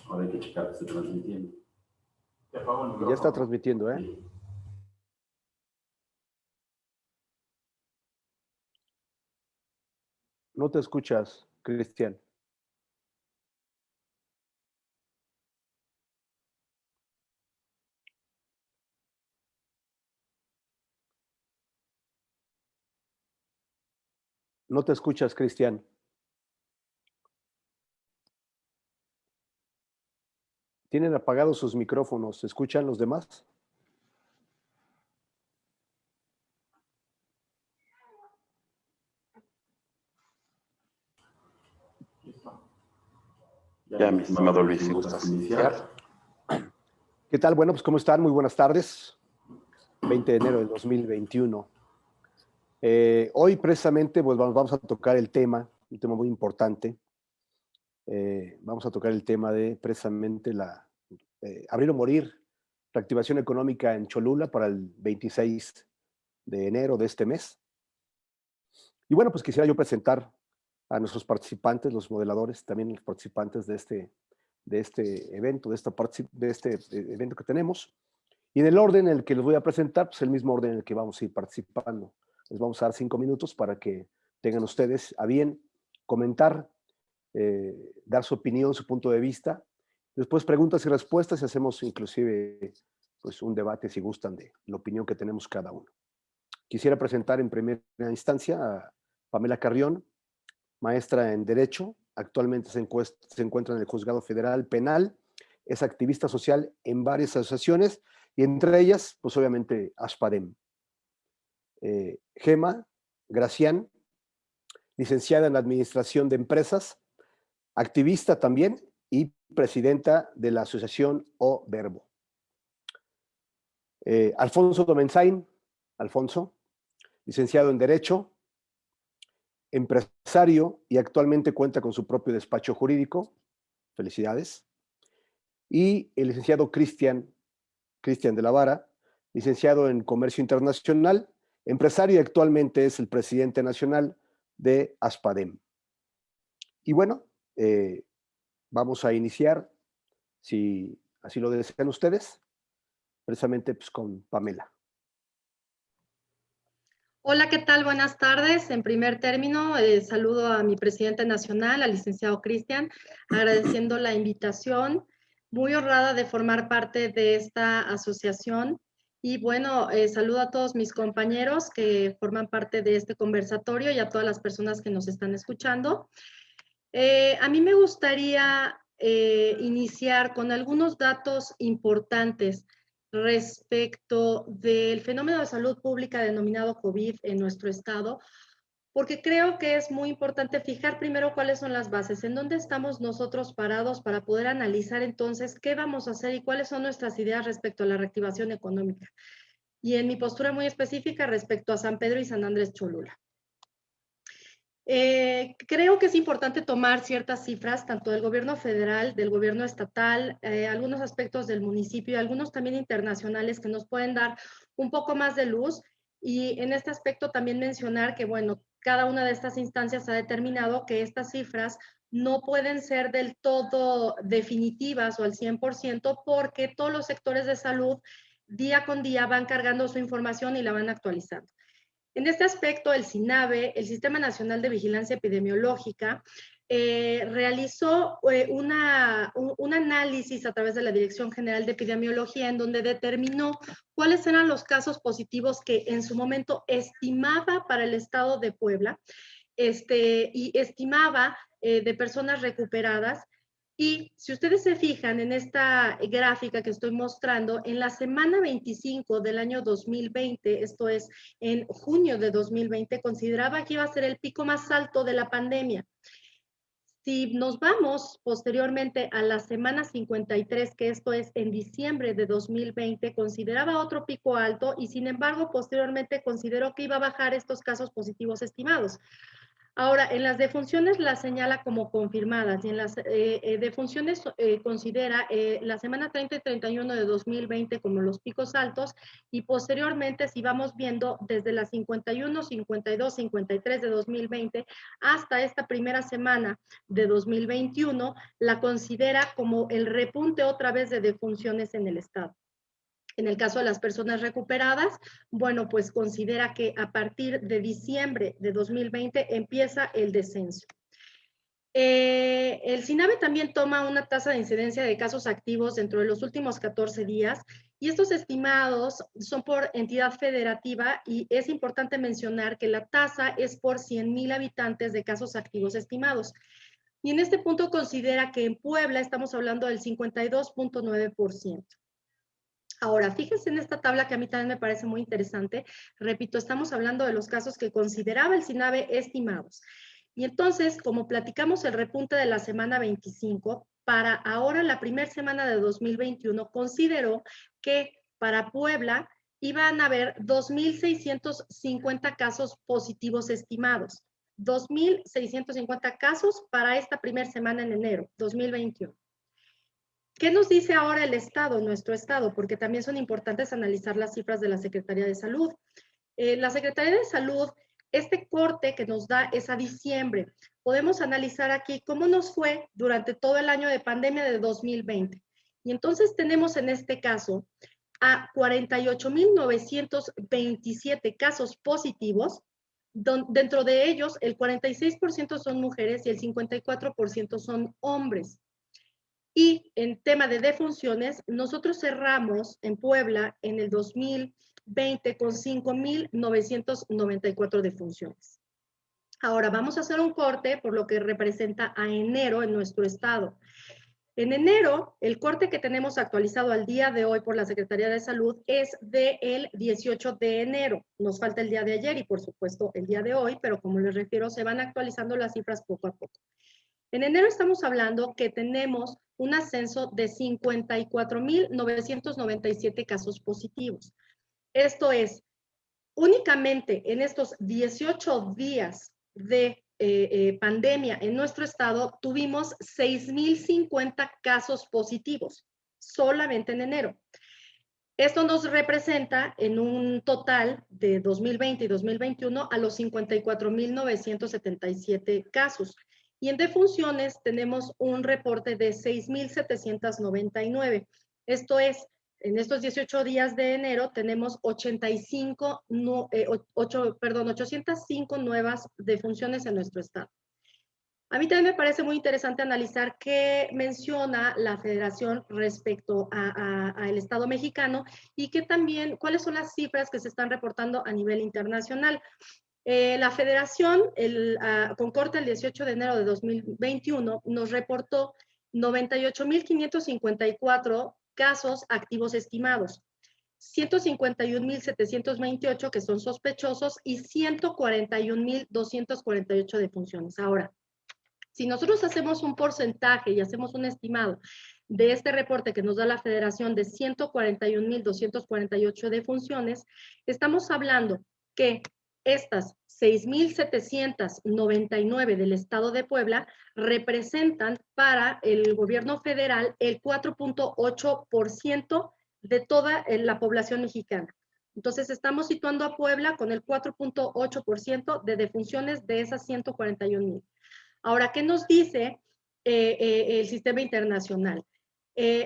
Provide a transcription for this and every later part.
Ahora hay que checar que esté transmitiendo. Ya está transmitiendo, ¿eh? Sí. No te escuchas, Cristian. No te escuchas, Cristian. Tienen apagados sus micrófonos. ¿Se escuchan los demás? Ya, mi estimado Luis, si gustas iniciar. ¿Qué tal? Bueno, pues ¿cómo están? Muy buenas tardes. 20 de enero del 2021. Hoy precisamente pues, vamos a tocar el tema, un tema muy importante. Vamos a tocar el tema de precisamente abrir o morir, reactivación económica en Cholula para el 26 de enero de este mes. Y bueno, pues quisiera yo presentar a nuestros participantes, los modeladores, también los participantes de este evento, de este evento que tenemos. Y en el orden en el que les voy a presentar, pues el mismo orden en el que vamos a ir participando. Les vamos a dar 5 minutos para que tengan ustedes a bien comentar, dar su opinión, su punto de vista. Después preguntas y respuestas y hacemos inclusive pues, un debate, si gustan, de la opinión que tenemos cada uno. Quisiera presentar en primera instancia a Pamela Carrión, maestra en Derecho, actualmente se encuentra en el Juzgado Federal Penal, es activista social en varias asociaciones y entre ellas, pues obviamente, ASPADEM. Gema Gracián, licenciada en Administración de Empresas, activista también y presidenta de la asociación O Verbo. Alfonso Domenzain, Alfonso, licenciado en Derecho, empresario y actualmente cuenta con su propio despacho jurídico. Felicidades. Y el licenciado Cristian de la Vara, licenciado en Comercio Internacional, empresario y actualmente es el presidente nacional de ASPADEM. Y bueno, vamos a iniciar, si así lo desean ustedes, precisamente pues, con Pamela. Hola, ¿qué tal? Buenas tardes. En primer término, saludo a mi presidente nacional, al licenciado Cristian, agradeciendo la invitación, muy honrada de formar parte de esta asociación. Y bueno, saludo a todos mis compañeros que forman parte de este conversatorio y a todas las personas que nos están escuchando. A mí me gustaría iniciar con algunos datos importantes respecto del fenómeno de salud pública denominado COVID en nuestro estado, porque creo que es muy importante fijar primero cuáles son las bases, en dónde estamos nosotros parados para poder analizar entonces qué vamos a hacer y cuáles son nuestras ideas respecto a la reactivación económica. Y en mi postura muy específica respecto a San Pedro y San Andrés Cholula. Creo que es importante tomar ciertas cifras, tanto del gobierno federal, del gobierno estatal, algunos aspectos del municipio y algunos también internacionales que nos pueden dar un poco más de luz. Y en este aspecto también mencionar que, bueno, cada una de estas instancias ha determinado que estas cifras no pueden ser del todo definitivas o al 100% porque todos los sectores de salud día con día van cargando su información y la van actualizando. En este aspecto, el SINAVE, el Sistema Nacional de Vigilancia Epidemiológica, realizó un análisis a través de la Dirección General de Epidemiología en donde determinó cuáles eran los casos positivos que en su momento estimaba para el estado de Puebla y estimaba de personas recuperadas. Y si ustedes se fijan en esta gráfica que estoy mostrando, en la semana 25 del año 2020, esto es en junio de 2020, consideraba que iba a ser el pico más alto de la pandemia. Si nos vamos posteriormente a la semana 53, que esto es en diciembre de 2020, consideraba otro pico alto y sin embargo posteriormente consideró que iba a bajar estos casos positivos estimados. Ahora, en las defunciones las señala como confirmadas y en las defunciones considera la semana 30 y 31 de 2020 como los picos altos y posteriormente, si vamos viendo desde las 51, 52, 53 de 2020 hasta esta primera semana de 2021, la considera como el repunte otra vez de defunciones en el estado. En el caso de las personas recuperadas, bueno, pues considera que a partir de diciembre de 2020 empieza el descenso. El SINAVE también toma una tasa de incidencia de casos activos dentro de los últimos 14 días y estos estimados son por entidad federativa y es importante mencionar que la tasa es por 100,000 habitantes de casos activos estimados. Y en este punto considera que en Puebla estamos hablando del 52.9%. Ahora, fíjense en esta tabla que a mí también me parece muy interesante. Repito, estamos hablando de los casos que consideraba el SINAVE estimados. Y entonces, como platicamos el repunte de la semana 25, para ahora la primera semana de 2021, consideró que para Puebla iban a haber 2,650 casos positivos estimados. 2,650 casos para esta primera semana en enero 2021. ¿Qué nos dice ahora el Estado, nuestro Estado? Porque también son importantes analizar las cifras de la Secretaría de Salud. La Secretaría de Salud, este corte que nos da es a diciembre. Podemos analizar aquí cómo nos fue durante todo el año de pandemia de 2020. Y entonces tenemos en este caso a 48,927 casos positivos. Dentro de ellos, el 46% son mujeres y el 54% son hombres. Y en tema de defunciones, nosotros cerramos en Puebla en el 2020 con 5,994 defunciones. Ahora vamos a hacer un corte por lo que representa a enero en nuestro estado. En enero, el corte que tenemos actualizado al día de hoy por la Secretaría de Salud es del 18 de enero. Nos falta el día de ayer y por supuesto el día de hoy, pero como les refiero, se van actualizando las cifras poco a poco. En enero estamos hablando que tenemos un ascenso de 54,997 casos positivos. Esto es, únicamente en estos 18 días de pandemia en nuestro estado, tuvimos 6,050 casos positivos, solamente en enero. Esto nos representa en un total de 2020 y 2021 a los 54,977 casos. Y en defunciones tenemos un reporte de 6,799. Esto es, en estos 18 días de enero tenemos 805 nuevas defunciones en nuestro estado. A mí también me parece muy interesante analizar qué menciona la Federación respecto al Estado mexicano y que también cuáles son las cifras que se están reportando a nivel internacional. La Federación, con corte el 18 de enero de 2021, nos reportó 98,554 casos activos estimados, 151,728 que son sospechosos y 141,248 defunciones. Ahora, si nosotros hacemos un porcentaje y hacemos un estimado de este reporte que nos da la Federación de 141,248 defunciones, estamos hablando que estas 6,799 del estado de Puebla representan para el gobierno federal el 4.8% de toda la población mexicana. Entonces estamos situando a Puebla con el 4.8% de defunciones de esas 141,000. Ahora, ¿qué nos dice el sistema internacional?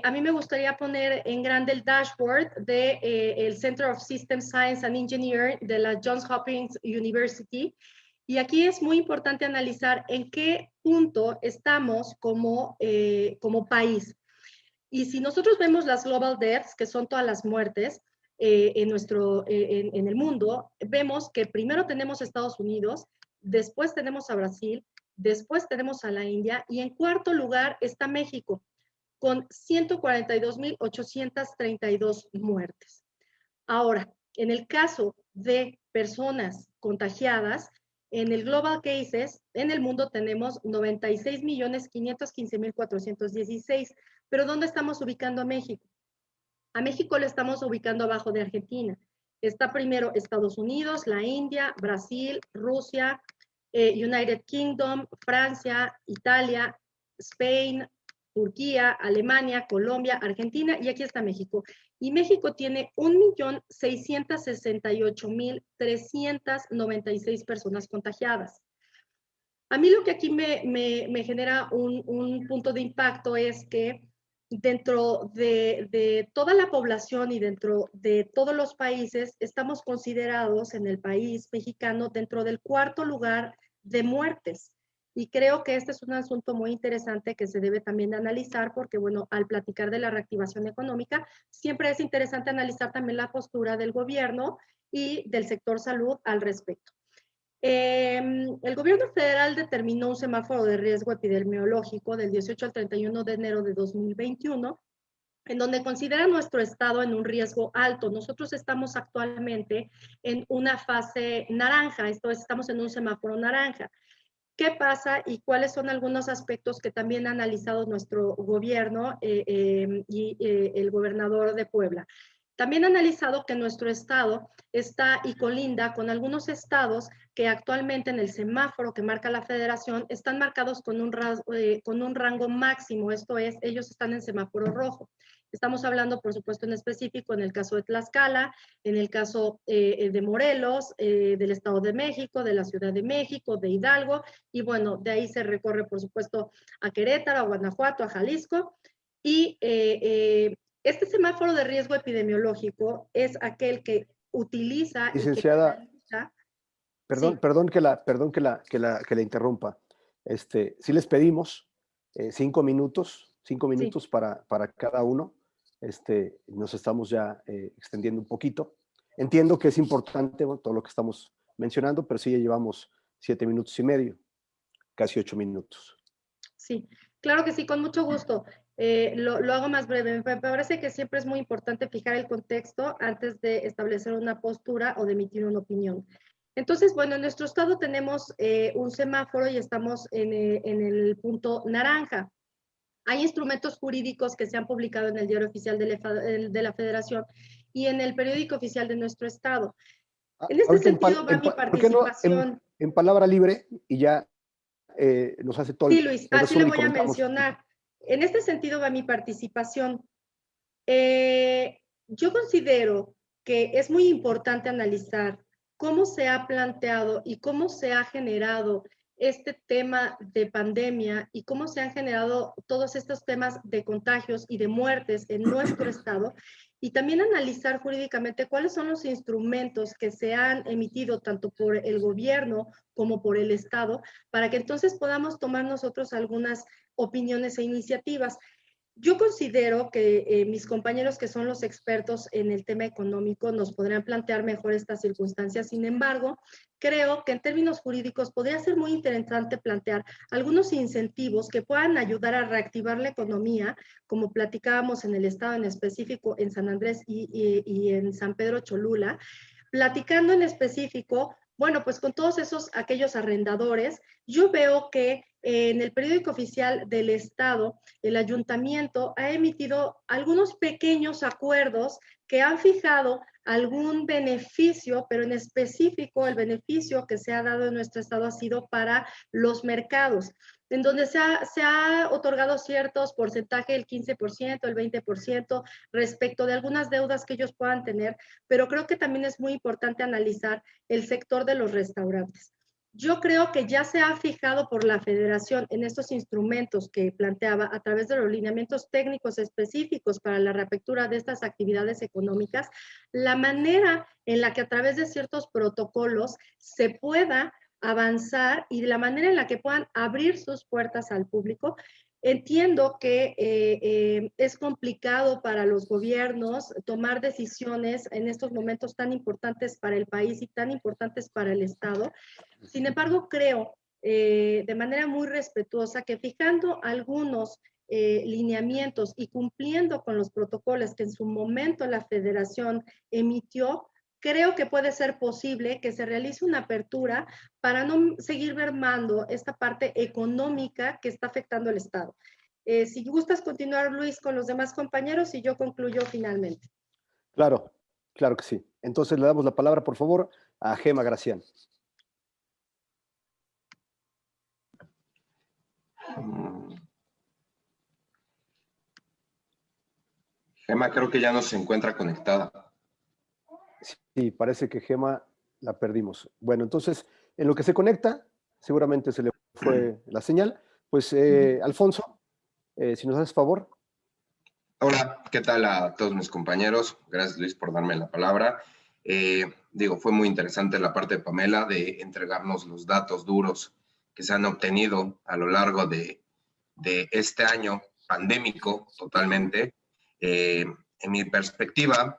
A mí me gustaría poner en grande el dashboard del Center of System Science and Engineering de la Johns Hopkins University. Y aquí es muy importante analizar en qué punto estamos como país. Y si nosotros vemos las global deaths, que son todas las muertes en el mundo, vemos que primero tenemos Estados Unidos, después tenemos a Brasil, después tenemos a la India y en cuarto lugar está México con 142,832 muertes. Ahora, en el caso de personas contagiadas, en el Global Cases, en el mundo tenemos 96,515,416. Pero ¿dónde estamos ubicando a México? A México lo estamos ubicando abajo de Argentina. Está primero Estados Unidos, la India, Brasil, Rusia, United Kingdom, Francia, Italia, Spain, Turquía, Alemania, Colombia, Argentina, y aquí está México. Y México tiene 1.668.396 personas contagiadas. A mí lo que aquí me genera un punto de impacto es que dentro de toda la población y dentro de todos los países, estamos considerados en el país mexicano dentro del 4º lugar de muertes. Y creo que este es un asunto muy interesante que se debe también analizar porque, bueno, al platicar de la reactivación económica, siempre es interesante analizar también la postura del gobierno y del sector salud al respecto. El gobierno federal determinó un semáforo de riesgo epidemiológico del 18 al 31 de enero de 2021, en donde considera nuestro estado en un riesgo alto. Nosotros estamos actualmente en una fase naranja, esto es, estamos en un semáforo naranja. ¿Qué pasa y cuáles son algunos aspectos que también ha analizado nuestro gobierno y el gobernador de Puebla? También ha analizado que nuestro estado está y colinda con algunos estados que actualmente en el semáforo que marca la federación están marcados con un rango máximo, esto es, ellos están en semáforo rojo. Estamos hablando, por supuesto, en específico en el caso de Tlaxcala, en el caso de Morelos, del Estado de México, de la Ciudad de México, de Hidalgo, y bueno, de ahí se recorre, por supuesto, a Querétaro, a Guanajuato, a Jalisco, y este semáforo de riesgo epidemiológico es aquel que utiliza Licenciada, y que canaliza. perdón, Sí. perdón que la interrumpa. Sí les pedimos 5 minutos, 5 Sí. minutos para cada uno. Nos estamos ya extendiendo un poquito. Entiendo que es importante, bueno, todo lo que estamos mencionando, pero sí ya llevamos 7 minutos y medio, casi 8 minutos. Sí, claro que sí, con mucho gusto. Lo hago más breve. Me parece que siempre es muy importante fijar el contexto antes de establecer una postura o de emitir una opinión. Entonces, bueno, en nuestro estado tenemos un semáforo y estamos en el punto naranja. Hay instrumentos jurídicos que se han publicado en el Diario Oficial de la Federación y en el periódico oficial de nuestro estado. En este Ahorita sentido va mi ¿por qué no participación. en palabra libre y ya nos hace todo Sí, Luis, el así le resumen y voy a comentamos? mencionar. En este sentido va mi participación. Yo considero que es muy importante analizar cómo se ha planteado y cómo se ha generado este tema de pandemia y cómo se han generado todos estos temas de contagios y de muertes en nuestro estado, y también analizar jurídicamente cuáles son los instrumentos que se han emitido tanto por el gobierno como por el estado, para que entonces podamos tomar nosotros algunas opiniones e iniciativas. Yo considero que mis compañeros que son los expertos en el tema económico nos podrán plantear mejor estas circunstancias. Sin embargo, creo que en términos jurídicos podría ser muy interesante plantear algunos incentivos que puedan ayudar a reactivar la economía, como platicábamos en el estado en específico, en San Andrés y en San Pedro Cholula, platicando en específico, bueno, pues con todos aquellos arrendadores. Yo veo que en el periódico oficial del estado, el ayuntamiento ha emitido algunos pequeños acuerdos que han fijado algún beneficio, pero en específico el beneficio que se ha dado en nuestro estado ha sido para los mercados, en donde se ha otorgado ciertos porcentajes, el 15%, el 20%, respecto de algunas deudas que ellos puedan tener, pero creo que también es muy importante analizar el sector de los restaurantes. Yo creo que ya se ha fijado por la federación en estos instrumentos que planteaba a través de los lineamientos técnicos específicos para la reapertura de estas actividades económicas, la manera en la que a través de ciertos protocolos se pueda avanzar y la manera en la que puedan abrir sus puertas al público. Entiendo que es complicado para los gobiernos tomar decisiones en estos momentos tan importantes para el país y tan importantes para el Estado. Sin embargo, creo de manera muy respetuosa que fijando algunos lineamientos y cumpliendo con los protocolos que en su momento la Federación emitió, creo que puede ser posible que se realice una apertura para no seguir mermando esta parte económica que está afectando al Estado. Si gustas continuar, Luis, con los demás compañeros y yo concluyo finalmente. Claro, claro que sí. Entonces le damos la palabra, por favor, a Gema Gracián. Gema creo que ya no se encuentra conectada. Sí, parece que Gema la perdimos. Bueno, entonces, en lo que se conecta, seguramente se le fue la señal. Pues, Alfonso, si nos haces favor. Hola, ¿qué tal a todos mis compañeros? Gracias, Luis, por darme la palabra. Fue muy interesante la parte de Pamela de entregarnos los datos duros que se han obtenido a lo largo de este año pandémico totalmente. En mi perspectiva,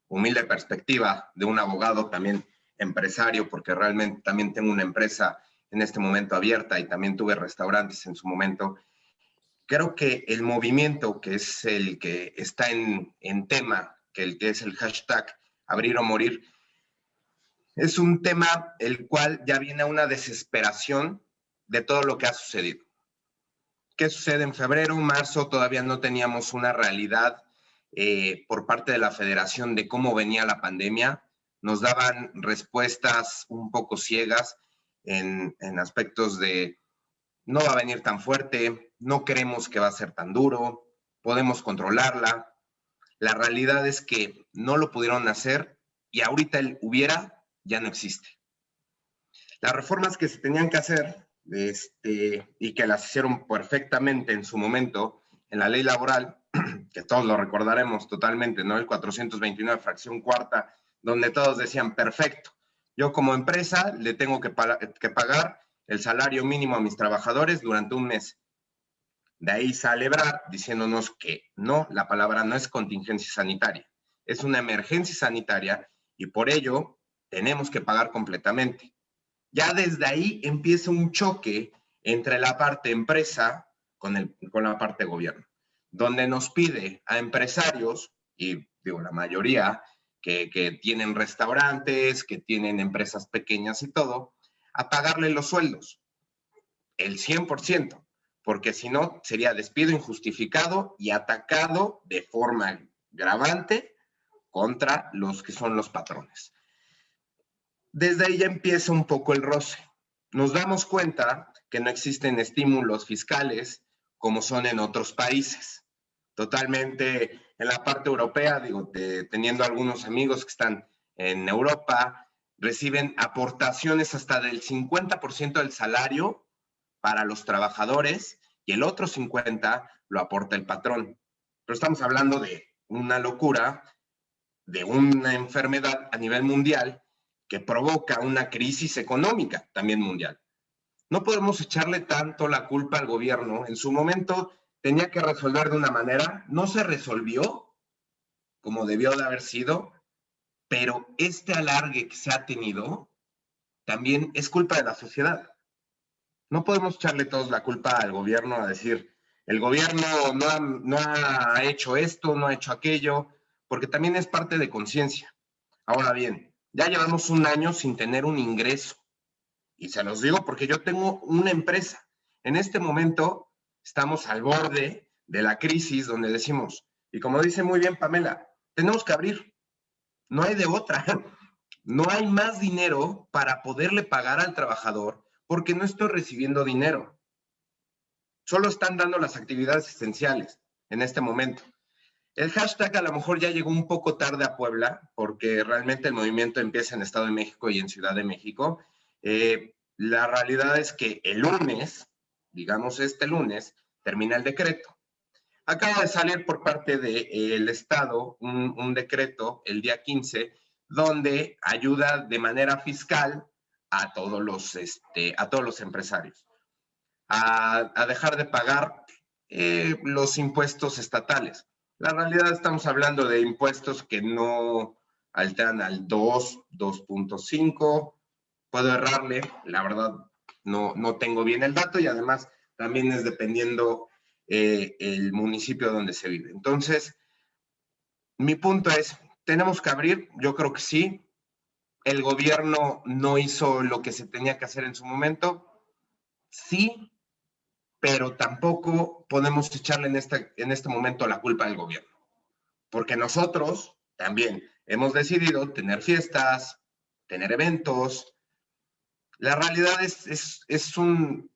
humilde perspectiva de un abogado también empresario, porque realmente también tengo una empresa en este momento abierta y también tuve restaurantes en su momento. Creo que el movimiento, que es el que está en tema, que es el hashtag abrir o morir, es un tema el cual ya viene a una desesperación de todo lo que ha sucedido. ¿Qué sucede en febrero, marzo? Todavía no teníamos una realidad por parte de la federación de cómo venía la pandemia. Nos daban respuestas un poco ciegas en aspectos de no va a venir tan fuerte, no creemos que va a ser tan duro, podemos controlarla. La realidad es que no lo pudieron hacer y ahorita el hubiera ya no existe. Las reformas que se tenían que hacer y que las hicieron perfectamente en su momento en la ley laboral, que todos lo recordaremos totalmente, ¿no? El 429, fracción cuarta, donde todos decían, perfecto, yo como empresa le tengo que pagar el salario mínimo a mis trabajadores durante un mes. De ahí sale Ebrard diciéndonos que no, la palabra no es contingencia sanitaria, es una emergencia sanitaria y por ello tenemos que pagar completamente. Ya desde ahí empieza un choque entre la parte empresa con la parte gobierno, donde nos pide a empresarios, y la mayoría que tienen restaurantes, que tienen empresas pequeñas y todo, a pagarle los sueldos, el 100%, porque si no sería despido injustificado y atacado de forma gravante contra los que son los patrones. Desde ahí ya empieza un poco el roce. Nos damos cuenta que no existen estímulos fiscales como son en otros países. Totalmente en la parte europea, teniendo algunos amigos que están en Europa, reciben aportaciones hasta del 50% del salario para los trabajadores y el otro 50% lo aporta el patrón. Pero estamos hablando de una locura, de una enfermedad a nivel mundial que provoca una crisis económica también mundial. No podemos echarle tanto la culpa al gobierno. En su momento tenía que resolver de una manera, no se resolvió como debió de haber sido, pero este alargue que se ha tenido también es culpa de la sociedad. No podemos echarle todos la culpa al gobierno a decir, el gobierno no ha hecho esto, no ha hecho aquello, porque también es parte de conciencia. Ahora bien, ya llevamos un año sin tener un ingreso. Y se los digo porque yo tengo una empresa. En este momento estamos al borde de la crisis donde decimos, y como dice muy bien Pamela, tenemos que abrir. No hay de otra. No hay más dinero para poderle pagar al trabajador porque no estoy recibiendo dinero. Solo están dando las actividades esenciales en este momento. El hashtag a lo mejor ya llegó un poco tarde a Puebla, porque realmente el movimiento empieza en Estado de México y en Ciudad de México. La realidad es que el lunes, digamos este lunes, termina el decreto. Acaba de salir por parte del Estado un decreto el día 15, donde ayuda de manera fiscal a todos los empresarios a dejar de pagar los impuestos estatales. La realidad estamos hablando de impuestos que no alteran al 2.5. Puedo errarle, la verdad no tengo bien el dato y además también es dependiendo el municipio donde se vive. Entonces, mi punto es, ¿tenemos que abrir? Yo creo que sí. ¿El gobierno no hizo lo que se tenía que hacer en su momento? Sí, pero tampoco podemos echarle en este momento la culpa al gobierno, porque nosotros también hemos decidido tener fiestas, tener eventos. La realidad es un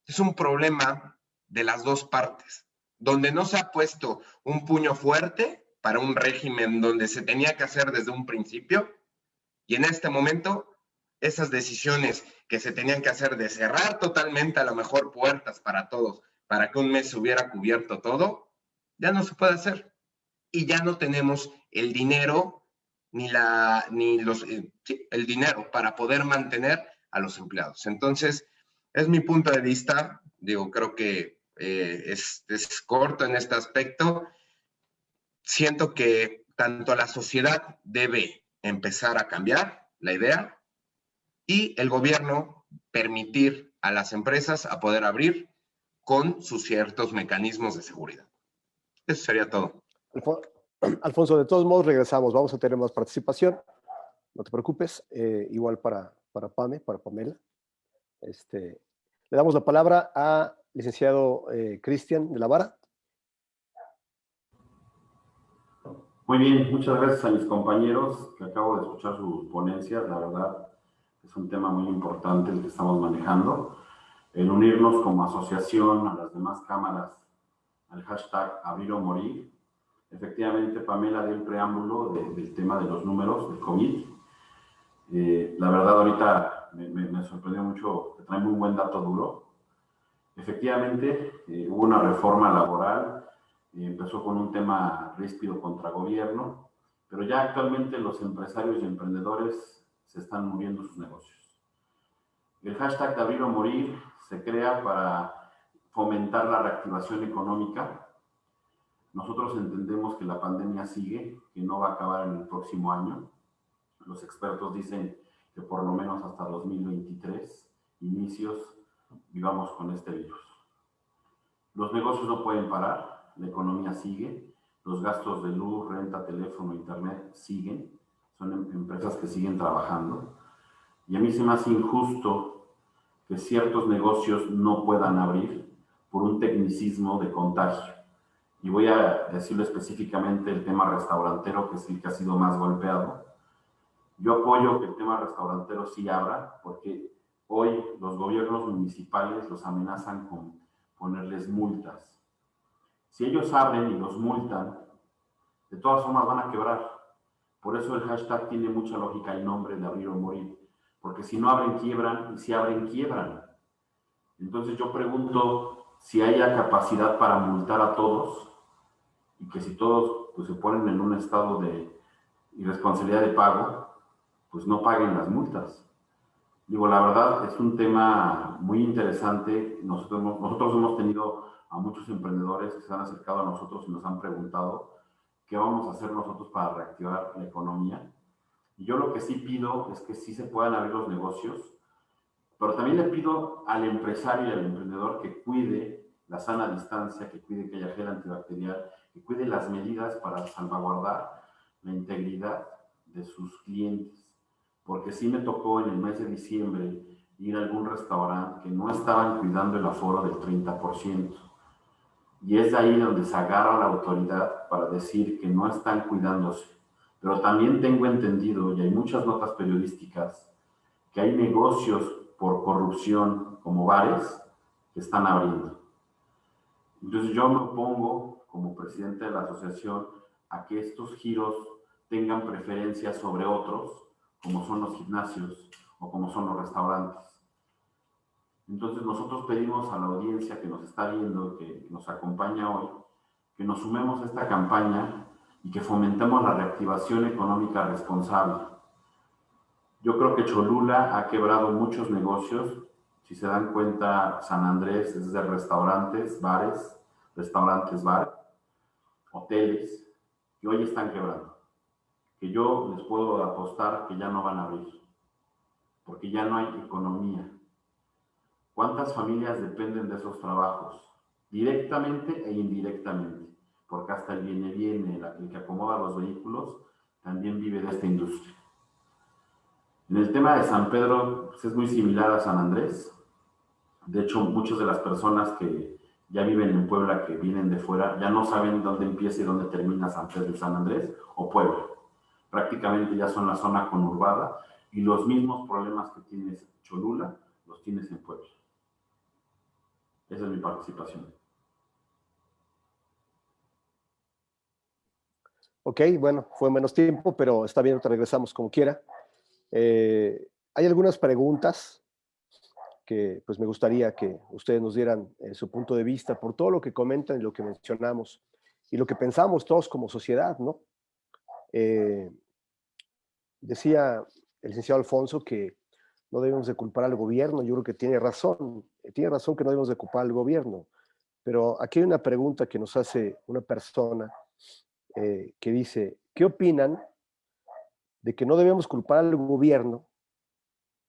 es un problema de las dos partes, donde no se ha puesto un puño fuerte para un régimen donde se tenía que hacer desde un principio, y en este momento esas decisiones que se tenían que hacer de cerrar totalmente a lo mejor puertas para todos, para que un mes se hubiera cubierto todo, ya no se puede hacer. Y ya no tenemos el dinero el dinero para poder mantener a los empleados. Entonces, es mi punto de vista. Digo, creo que es corto en este aspecto. Siento que tanto la sociedad debe empezar a cambiar la idea y el gobierno permitir a las empresas a poder abrir con sus ciertos mecanismos de seguridad. Eso sería todo. Alfonso, de todos modos regresamos, vamos a tener más participación, no te preocupes, igual para Pamela. Le damos la palabra a licenciado Cristian de la Vara. Muy bien, muchas gracias a mis compañeros que acabo de escuchar sus ponencias. La verdad es un tema muy importante el que estamos manejando. El unirnos como asociación a las demás cámaras al hashtag Abrir o Morir. Efectivamente, Pamela dio el preámbulo del tema de los números del COVID. La verdad, ahorita me sorprendió mucho, que trae muy buen dato duro. Efectivamente, hubo una reforma laboral, empezó con un tema ríspido contra gobierno, pero ya actualmente los empresarios y emprendedores se están muriendo sus negocios. El hashtag de Abrir o Morir se crea para fomentar la reactivación económica. Nosotros entendemos que la pandemia sigue, que no va a acabar en el próximo año. Los expertos dicen que por lo menos hasta 2023, inicios, vivamos con este virus. Los negocios no pueden parar, la economía sigue, los gastos de luz, renta, teléfono, internet siguen, son empresas que siguen trabajando. Y a mí se me hace injusto que ciertos negocios no puedan abrir por un tecnicismo de contagio. Y voy a decirlo específicamente el tema restaurantero, que es el que ha sido más golpeado. Yo apoyo que el tema restaurantero sí abra, porque hoy los gobiernos municipales los amenazan con ponerles multas. Si ellos abren y los multan, de todas formas van a quebrar. Por eso el hashtag tiene mucha lógica el nombre de Abrir o Morir, porque si no abren, quiebran, y si abren, quiebran. Entonces yo pregunto si haya capacidad para multar a todos, y que si todos pues, se ponen en un estado de irresponsabilidad de pago, pues no paguen las multas. Digo, la verdad es un tema muy interesante. Nosotros hemos tenido a muchos emprendedores que se han acercado a nosotros y nos han preguntado qué vamos a hacer nosotros para reactivar la economía. Y yo lo que sí pido es que sí se puedan abrir los negocios, pero también le pido al empresario y al emprendedor que cuide la sana distancia, que cuide que haya gel antibacterial, que cuide las medidas para salvaguardar la integridad de sus clientes. Porque sí me tocó en el mes de diciembre ir a algún restaurante que no estaban cuidando el aforo del 30%. Y es de ahí donde se agarra la autoridad para decir que no están cuidándose. Pero también tengo entendido, y hay muchas notas periodísticas, que hay negocios por corrupción como bares que están abriendo. Entonces yo me opongo, como presidente de la asociación, a que estos giros tengan preferencia sobre otros, como son los gimnasios o como son los restaurantes. Entonces nosotros pedimos a la audiencia que nos está viendo, que nos acompaña hoy, que nos sumemos a esta campaña y que fomentemos la reactivación económica responsable. Yo creo que Cholula ha quebrado muchos negocios. Si se dan cuenta, San Andrés es de restaurantes, bares, hoteles, que hoy están quebrando. Que yo les puedo apostar que ya no van a abrir, porque ya no hay economía. ¿Cuántas familias dependen de esos trabajos? Directamente e indirectamente, porque hasta el viene, el que acomoda los vehículos, también vive de esta industria. En el tema de San Pedro, pues es muy similar a San Andrés. De hecho, muchas de las personas que ya viven en Puebla, que vienen de fuera, ya no saben dónde empieza y dónde termina San Pedro y San Andrés o Puebla. Prácticamente ya son la zona conurbada y los mismos problemas que tienes Cholula los tienes en Puebla. Esa es mi participación. Ok, bueno, fue menos tiempo, pero está bien, te regresamos como quiera. Hay algunas preguntas que pues me gustaría que ustedes nos dieran su punto de vista por todo lo que comentan y lo que mencionamos y lo que pensamos todos como sociedad, ¿no? Decía el licenciado Alfonso que no debemos de culpar al gobierno. Yo creo que tiene razón que no debemos de culpar al gobierno, pero aquí hay una pregunta que nos hace una persona que dice, ¿qué opinan de que no debemos culpar al gobierno,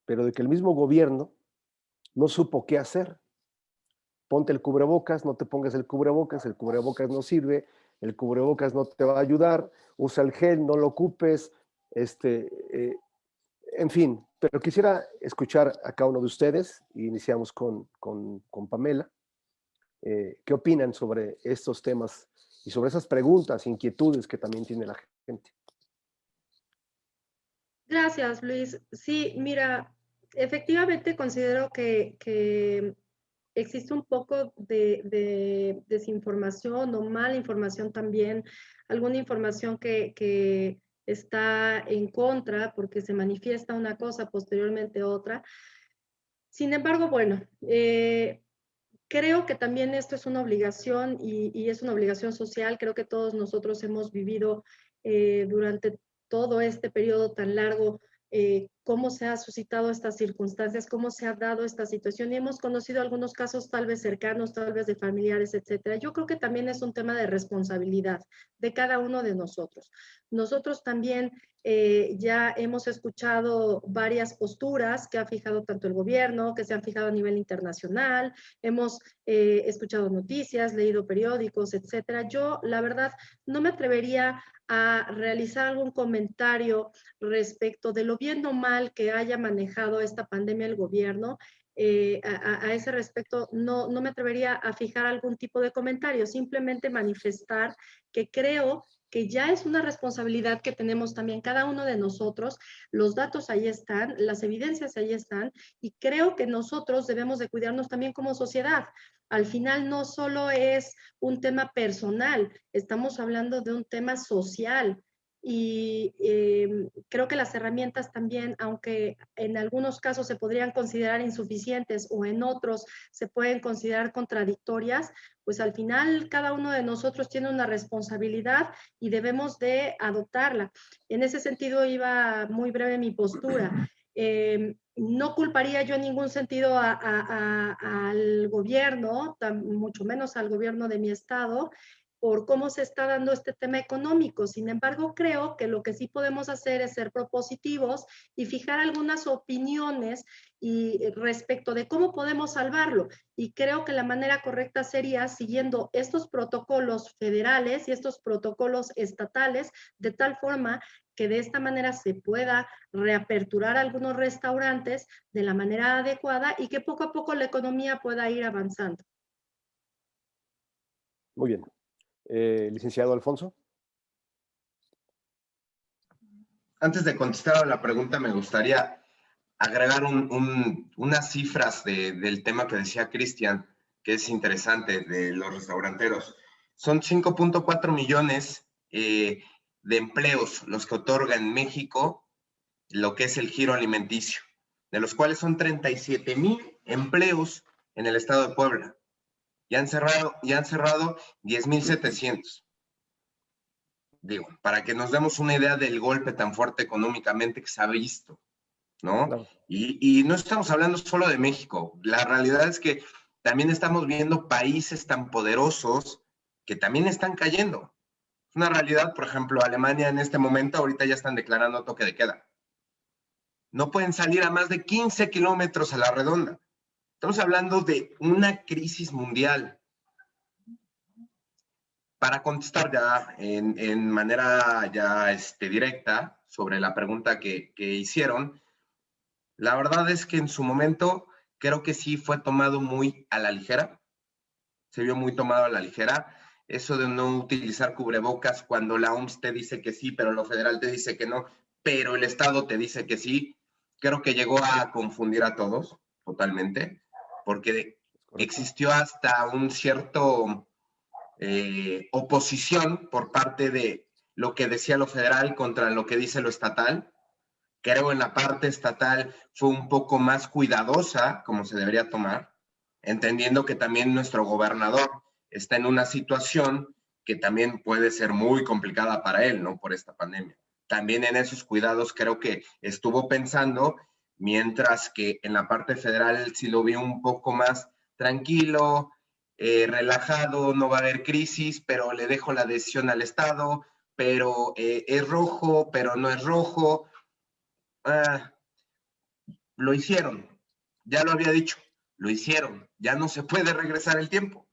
pero de que el mismo gobierno no supo qué hacer? Ponte el cubrebocas, no te pongas el cubrebocas no sirve, el cubrebocas no te va a ayudar, usa el gel, no lo ocupes, en fin, pero quisiera escuchar a cada uno de ustedes, y iniciamos con Pamela. ¿Qué opinan sobre estos temas y sobre esas preguntas, inquietudes que también tiene la gente? Gracias, Luis. Sí, mira, efectivamente considero que existe un poco de desinformación o mala información también, alguna información que está en contra porque se manifiesta una cosa, posteriormente otra. Sin embargo, bueno, creo que también esto es una obligación y es una obligación social. Creo que todos nosotros hemos vivido durante todo este periodo tan largo cómo se ha suscitado estas circunstancias, cómo se ha dado esta situación y hemos conocido algunos casos tal vez cercanos, tal vez de familiares, etcétera. Yo creo que también es un tema de responsabilidad de cada uno de nosotros. Nosotros también ya hemos escuchado varias posturas que ha fijado tanto el gobierno, que se han fijado a nivel internacional, hemos escuchado noticias, leído periódicos, etcétera. Yo, la verdad, no me atrevería a realizar algún comentario respecto de lo bien o mal que haya manejado esta pandemia el gobierno. A ese respecto, no me atrevería a fijar algún tipo de comentario, simplemente manifestar que creo que ya es una responsabilidad que tenemos también cada uno de nosotros. Los datos ahí están, las evidencias ahí están, y creo que nosotros debemos de cuidarnos también como sociedad. Al final no solo es un tema personal, estamos hablando de un tema social. Y creo que las herramientas también, aunque en algunos casos se podrían considerar insuficientes o en otros se pueden considerar contradictorias, pues al final cada uno de nosotros tiene una responsabilidad y debemos de adoptarla. En ese sentido iba muy breve mi postura. No culparía yo en ningún sentido al gobierno, mucho menos al gobierno de mi estado, por cómo se está dando este tema económico. Sin embargo, creo que lo que sí podemos hacer es ser propositivos y fijar algunas opiniones y respecto de cómo podemos salvarlo. Y creo que la manera correcta sería siguiendo estos protocolos federales y estos protocolos estatales, de tal forma que de esta manera se pueda reaperturar algunos restaurantes de la manera adecuada y que poco a poco la economía pueda ir avanzando. Muy bien. Licenciado Alfonso. Antes de contestar a la pregunta, me gustaría agregar unas cifras del tema que decía Cristian, que es interesante, de los restauranteros. Son 5.4 millones de empleos los que otorga en México lo que es el giro alimenticio, de los cuales son 37,000 empleos en el estado de Puebla. Y han cerrado 10,700. Digo, para que nos demos una idea del golpe tan fuerte económicamente que se ha visto, ¿no? Claro. Y no estamos hablando solo de México. La realidad es que también estamos viendo países tan poderosos que también están cayendo. Es una realidad, por ejemplo, Alemania en este momento, ahorita ya están declarando toque de queda. No pueden salir a más de 15 kilómetros a la redonda. Estamos hablando de una crisis mundial. Para contestar ya en manera ya directa sobre la pregunta que hicieron, la verdad es que en su momento creo que sí fue tomado muy a la ligera, se vio muy tomado a la ligera, eso de no utilizar cubrebocas cuando la OMS te dice que sí, pero lo federal te dice que no, pero el Estado te dice que sí, creo que llegó a confundir a todos totalmente, porque existió hasta un cierto oposición por parte de lo que decía lo federal contra lo que dice lo estatal. Creo en la parte estatal fue un poco más cuidadosa, como se debería tomar, entendiendo que también nuestro gobernador está en una situación que también puede ser muy complicada para él, ¿no? Por esta pandemia. También en esos cuidados creo que estuvo pensando, mientras que en la parte federal sí lo vio un poco más tranquilo, relajado, no va a haber crisis, pero le dejo la decisión al Estado, pero es rojo, pero no es rojo. Lo hicieron, ya lo había dicho, lo hicieron, ya no se puede regresar el tiempo.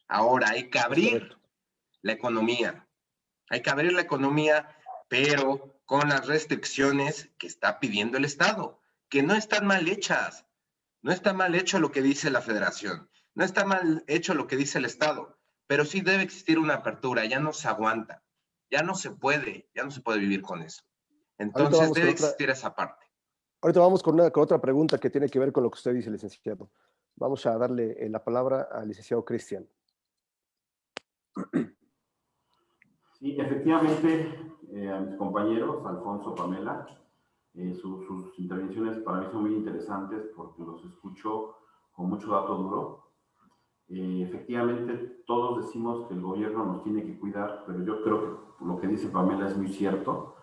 Ahora hay que abrir la economía, hay que abrir la economía, pero con las restricciones que está pidiendo el Estado, que no están mal hechas. No está mal hecho lo que dice la Federación, no está mal hecho lo que dice el Estado, pero sí debe existir una apertura, ya no se aguanta, ya no se puede vivir con eso. Ahorita Entonces vamos debe con otra, existir esa parte. ahorita vamos con otra pregunta que tiene que ver con lo que usted dice, licenciado. Vamos a darle la palabra al licenciado Cristian. Sí, efectivamente, a mis compañeros, Alfonso, Pamela, sus intervenciones para mí son muy interesantes porque los escucho con mucho dato duro. Efectivamente, todos decimos que el gobierno nos tiene que cuidar, pero yo creo que lo que dice Pamela es muy cierto.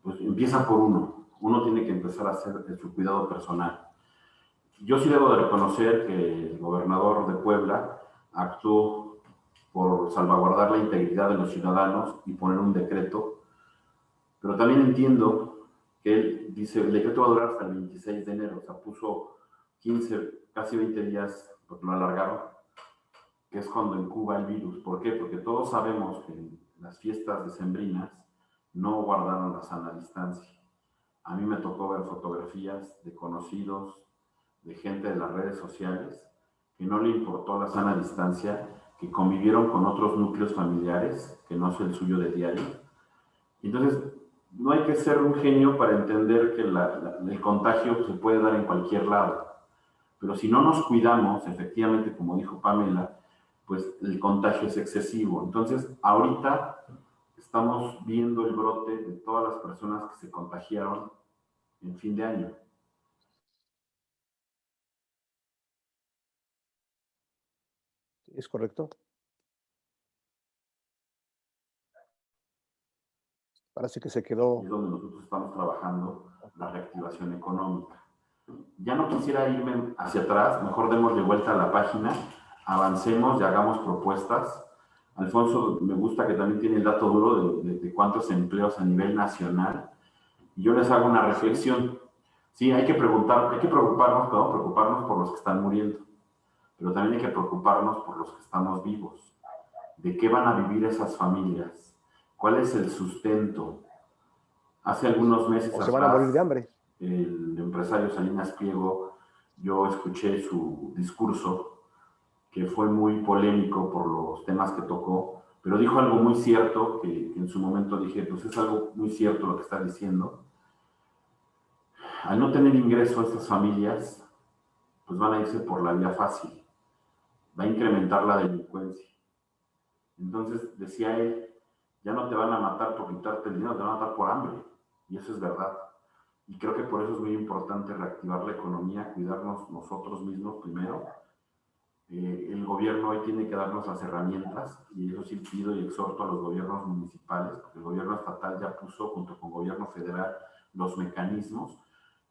Pues empieza por uno. Uno tiene que empezar a hacer su cuidado personal. Yo sí debo de reconocer que el gobernador de Puebla actuó por salvaguardar la integridad de los ciudadanos y poner un decreto, pero también entiendo que él dice, el decreto va a durar hasta el 26 de enero, o sea, puso 15, casi 20 días, porque lo alargaron, que es cuando incuba el virus. ¿Por qué? Porque todos sabemos que en las fiestas decembrinas no guardaron la sana distancia. A mí me tocó ver fotografías de conocidos, de gente de las redes sociales, que no le importó la sana distancia, que convivieron con otros núcleos familiares, que no es el suyo de diario. Entonces, no hay que ser un genio para entender que el contagio se puede dar en cualquier lado. Pero si no nos cuidamos, efectivamente, como dijo Pamela, pues el contagio es excesivo. Entonces, ahorita estamos viendo el brote de todas las personas que se contagiaron en fin de año. ¿Es correcto? Parece que se quedó. Y es donde nosotros estamos trabajando la reactivación económica. Ya no quisiera irme hacia atrás, mejor démosle vuelta a la página, avancemos y hagamos propuestas. Alfonso, me gusta que también tiene el dato duro de cuántos empleos a nivel nacional. Y yo les hago una reflexión. Sí, hay que preocuparnos, ¿no? Preocuparnos por los que están muriendo, pero también hay que preocuparnos por los que estamos vivos. ¿De qué van a vivir esas familias? ¿Cuál es el sustento? Hace algunos meses O se van a morir de hambre. el empresario Salinas Pliego, yo escuché su discurso, que fue muy polémico por los temas que tocó, pero dijo algo muy cierto, que en su momento dije, pues es algo muy cierto lo que está diciendo. Al no tener ingreso a estas familias, pues van a irse por la vía fácil, va a incrementar la delincuencia. Entonces, decía él, ya no te van a matar por quitarte el dinero, te van a matar por hambre, y eso es verdad. Y creo que por eso es muy importante reactivar la economía, cuidarnos nosotros mismos primero. El gobierno hoy tiene que darnos las herramientas, y eso sí pido y exhorto a los gobiernos municipales, porque el gobierno estatal ya puso, junto con el gobierno federal, los mecanismos,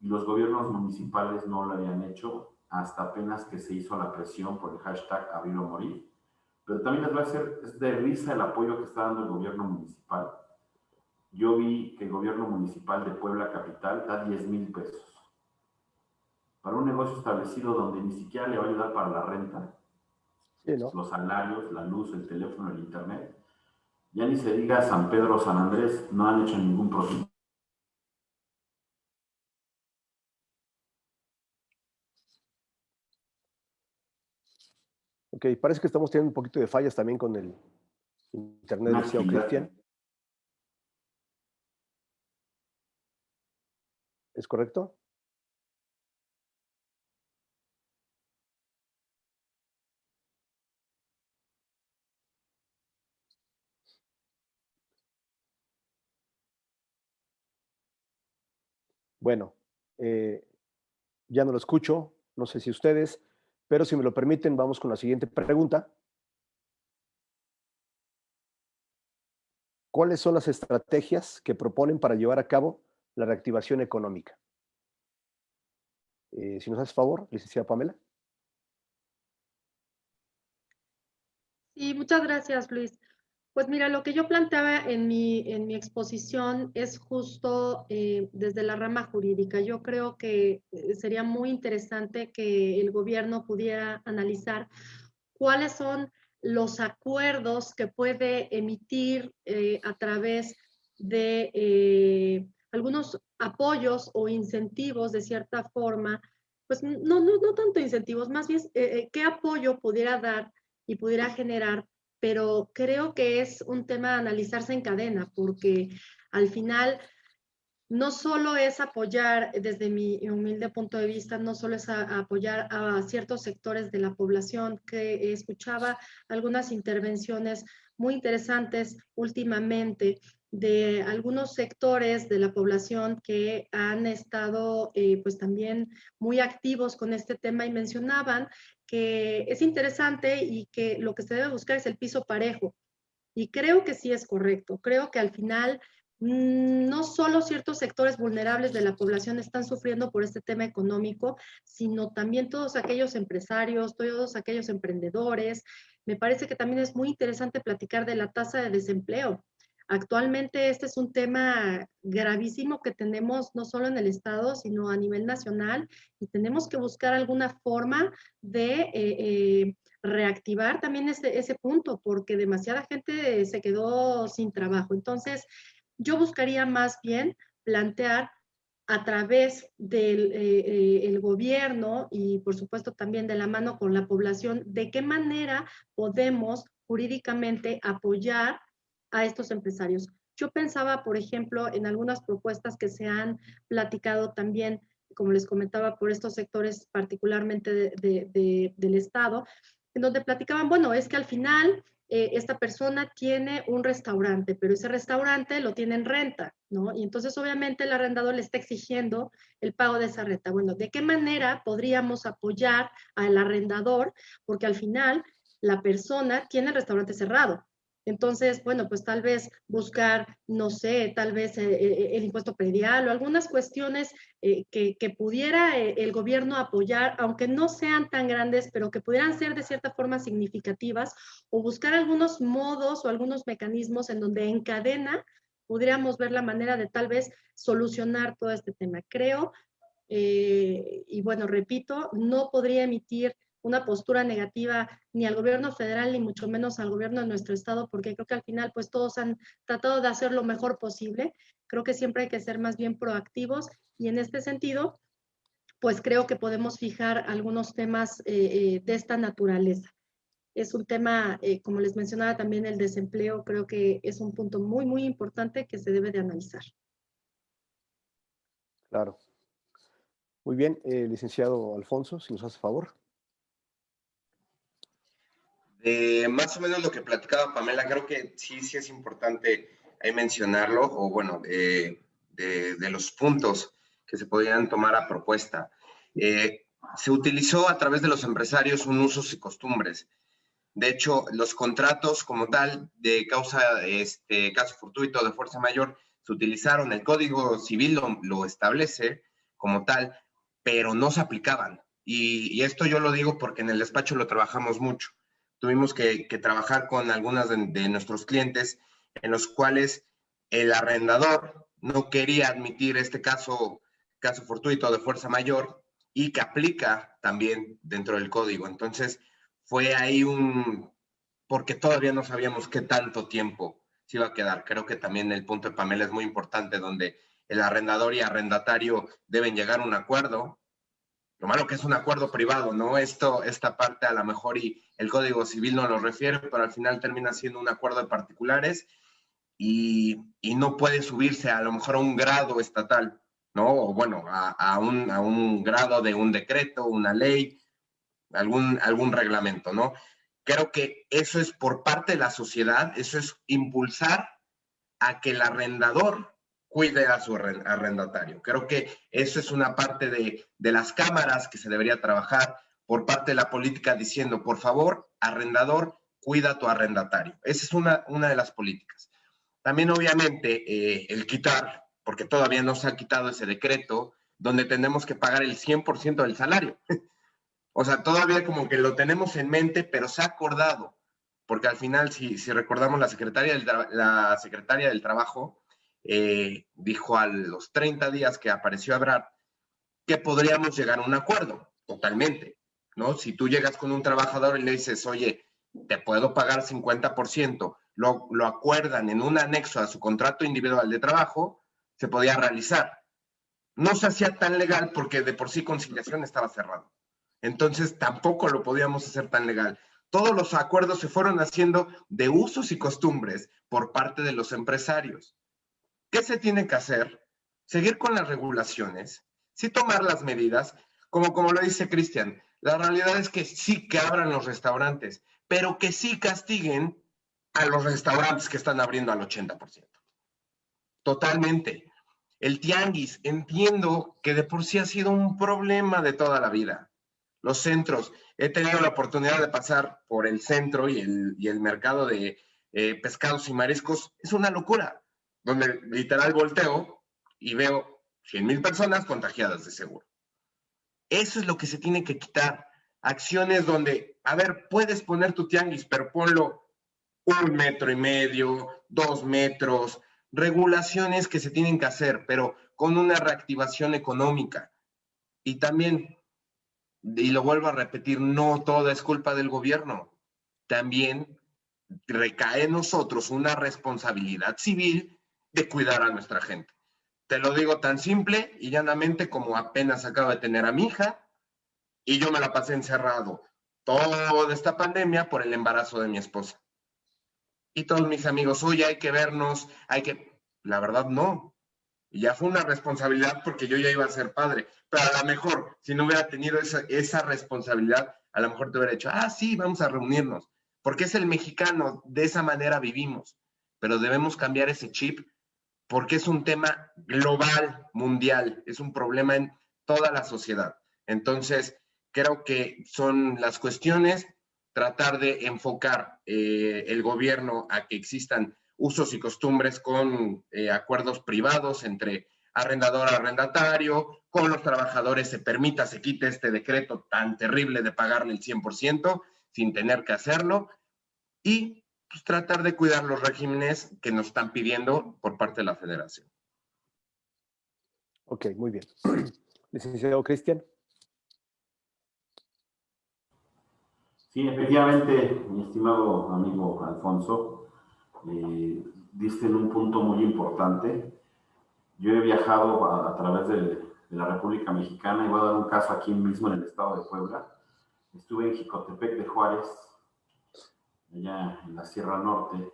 y los gobiernos municipales no lo habían hecho hasta apenas que se hizo la presión por el hashtag Abrir o Morir. Pero también les va a hacer, es de risa el apoyo que está dando el gobierno municipal. Yo vi que el gobierno municipal de Puebla Capital da 10,000 pesos para un negocio establecido donde ni siquiera le va a ayudar para la renta, Sí, ¿no? los salarios, la luz, el teléfono, el internet. Ya ni se diga San Pedro o San Andrés, no han hecho ningún profit. Ok, parece que estamos teniendo un poquito de fallas también con el internet Una del licenciado actividad. Cristian. ¿Es correcto? Bueno, ya no lo escucho, no sé si ustedes, pero si me lo permiten, vamos con la siguiente pregunta. ¿Cuáles son las estrategias que proponen para llevar a cabo la reactivación económica? Si nos hace favor, licenciada Pamela. Sí, muchas gracias, Luis. Pues mira, lo que yo planteaba en mi exposición es justo desde la rama jurídica. Yo creo que sería muy interesante que el gobierno pudiera analizar cuáles son los acuerdos que puede emitir a través de algunos apoyos o incentivos de cierta forma, pues no tanto incentivos, más bien qué apoyo pudiera dar y pudiera generar, pero creo que es un tema a analizarse en cadena, porque al final no solo es apoyar, desde mi humilde punto de vista, no solo es apoyar a ciertos sectores de la población, que escuchaba algunas intervenciones muy interesantes últimamente de algunos sectores de la población que han estado pues también muy activos con este tema y mencionaban que es interesante y que lo que se debe buscar es el piso parejo. Y creo que sí es correcto. Creo que al final no solo ciertos sectores vulnerables de la población están sufriendo por este tema económico, sino también todos aquellos empresarios, todos aquellos emprendedores. Me parece que también es muy interesante platicar de la tasa de desempleo. Actualmente este es un tema gravísimo que tenemos no solo en el Estado, sino a nivel nacional y tenemos que buscar alguna forma de reactivar también ese punto, porque demasiada gente se quedó sin trabajo. Entonces, yo buscaría más bien plantear a través del el gobierno y por supuesto también de la mano con la población, de qué manera podemos jurídicamente apoyar a estos empresarios. Yo pensaba, por ejemplo, en algunas propuestas que se han platicado también, como les comentaba, por estos sectores particularmente del Estado, en donde platicaban, bueno, es que al final esta persona tiene un restaurante, pero ese restaurante lo tiene en renta, ¿no? Y entonces obviamente el arrendador le está exigiendo el pago de esa renta. Bueno, ¿de qué manera podríamos apoyar al arrendador? Porque al final la persona tiene el restaurante cerrado. Entonces, bueno, pues tal vez buscar, no sé, tal vez el impuesto predial o algunas cuestiones que pudiera el gobierno apoyar, aunque no sean tan grandes, pero que pudieran ser de cierta forma significativas, o buscar algunos modos o algunos mecanismos en donde en cadena pudiéramos ver la manera de tal vez solucionar todo este tema. Creo, y bueno, repito, no podría emitir una postura negativa ni al gobierno federal, ni mucho menos al gobierno de nuestro estado, porque creo que al final pues todos han tratado de hacer lo mejor posible. Creo que siempre hay que ser más bien proactivos y en este sentido, pues creo que podemos fijar algunos temas de esta naturaleza. Es un tema, como les mencionaba también, el desempleo, creo que es un punto muy, muy importante que se debe de analizar. Claro. Muy bien, licenciado Alfonso, si nos hace favor. Más o menos lo que platicaba Pamela, creo que sí es importante ahí mencionarlo, o bueno, de los puntos que se podrían tomar a propuesta. Se utilizó a través de los empresarios un usos y costumbres. De hecho, los contratos como tal de caso fortuito de fuerza mayor se utilizaron, el Código Civil lo establece como tal, pero no se aplicaban. Y esto yo lo digo porque en el despacho lo trabajamos mucho. Tuvimos que trabajar con algunas de nuestros clientes en los cuales el arrendador no quería admitir este caso fortuito de fuerza mayor y que aplica también dentro del código. Entonces, fue ahí porque todavía no sabíamos qué tanto tiempo se iba a quedar. Creo que también el punto de Pamela es muy importante, donde el arrendador y arrendatario deben llegar a un acuerdo. Lo malo que es un acuerdo privado, ¿no? Esta parte a lo mejor y el Código Civil no lo refiere, pero al final termina siendo un acuerdo de particulares y no puede subirse a lo mejor a un grado estatal, ¿no? O bueno, a un grado de un decreto, una ley, algún reglamento, ¿no? Creo que eso es por parte de la sociedad, eso es impulsar a que el arrendador cuide a su arrendatario. Creo que eso es una parte de las cámaras que se debería trabajar por parte de la política diciendo, por favor, arrendador, cuida a tu arrendatario. Esa es una de las políticas. También, obviamente, el quitar, porque todavía no se ha quitado ese decreto, donde tenemos que pagar el 100% del salario. O sea, todavía como que lo tenemos en mente, pero se ha acordado, porque al final, si recordamos, la secretaria del Trabajo dijo a los 30 días que apareció Ebrard que podríamos llegar a un acuerdo, totalmente, ¿no? Si tú llegas con un trabajador y le dices, oye, te puedo pagar 50%, lo acuerdan en un anexo a su contrato individual de trabajo, se podía realizar. No se hacía tan legal porque de por sí conciliación estaba cerrado. Entonces tampoco lo podíamos hacer tan legal. Todos los acuerdos se fueron haciendo de usos y costumbres por parte de los empresarios. ¿Qué se tiene que hacer? Seguir con las regulaciones, sí tomar las medidas, como lo dice Cristian. La realidad es que sí que abran los restaurantes, pero que sí castiguen a los restaurantes que están abriendo al 80%. Totalmente. El tianguis, entiendo que de por sí ha sido un problema de toda la vida. Los centros, he tenido la oportunidad de pasar por el centro y el mercado de pescados y mariscos, es una locura, donde literal volteo y veo 100,000 personas contagiadas de seguro. Eso es lo que se tiene que quitar. Acciones donde, a ver, puedes poner tu tianguis, pero ponlo 1,5 metros, 2 metros, regulaciones que se tienen que hacer, pero con una reactivación económica. Y también, y lo vuelvo a repetir, no toda es culpa del gobierno. También recae en nosotros una responsabilidad civil de cuidar a nuestra gente. Te lo digo tan simple y llanamente como apenas acabo de tener a mi hija y yo me la pasé encerrado toda esta pandemia por el embarazo de mi esposa. Y todos mis amigos, oye, hay que vernos, La verdad, no. Y ya fue una responsabilidad porque yo ya iba a ser padre. Pero a lo mejor, si no hubiera tenido esa responsabilidad, a lo mejor te hubiera dicho, sí, vamos a reunirnos. Porque es el mexicano, de esa manera vivimos. Pero debemos cambiar ese chip porque es un tema global, mundial. Es un problema en toda la sociedad. Entonces, creo que son las cuestiones, tratar de enfocar el gobierno a que existan usos y costumbres con acuerdos privados entre arrendador a arrendatario, con los trabajadores se quite este decreto tan terrible de pagarle el 100% sin tener que hacerlo y pues, tratar de cuidar los regímenes que nos están pidiendo por parte de la federación. Ok, muy bien. Licenciado Cristian. Sí, efectivamente, mi estimado amigo Alfonso, diste en un punto muy importante. Yo he viajado a través de la República Mexicana y voy a dar un caso aquí mismo en el estado de Puebla. Estuve en Jicotepec de Juárez, allá en la Sierra Norte,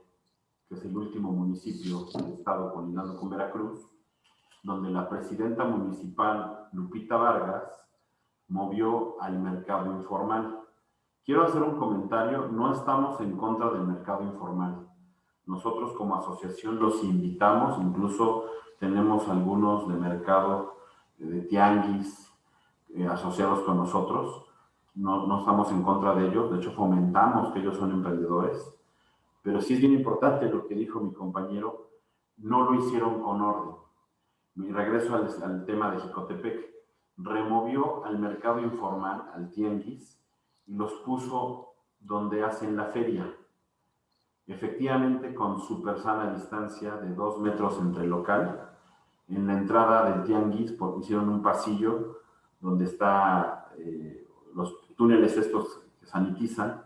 que es el último municipio del estado colindando con Veracruz, donde la presidenta municipal, Lupita Vargas, movió al mercado informal. Quiero hacer un comentario, no estamos en contra del mercado informal. Nosotros como asociación los invitamos, incluso tenemos algunos de mercado de tianguis asociados con nosotros. No estamos en contra de ellos, de hecho fomentamos que ellos son emprendedores. Pero sí es bien importante lo que dijo mi compañero, no lo hicieron con orden. Mi regreso al tema de Jicotepec, removió al mercado informal, al tianguis, y los puso donde hacen la feria. Efectivamente, con súper sana distancia de 2 metros entre el local, en la entrada del tianguis, porque hicieron un pasillo donde está los túneles estos que sanitizan,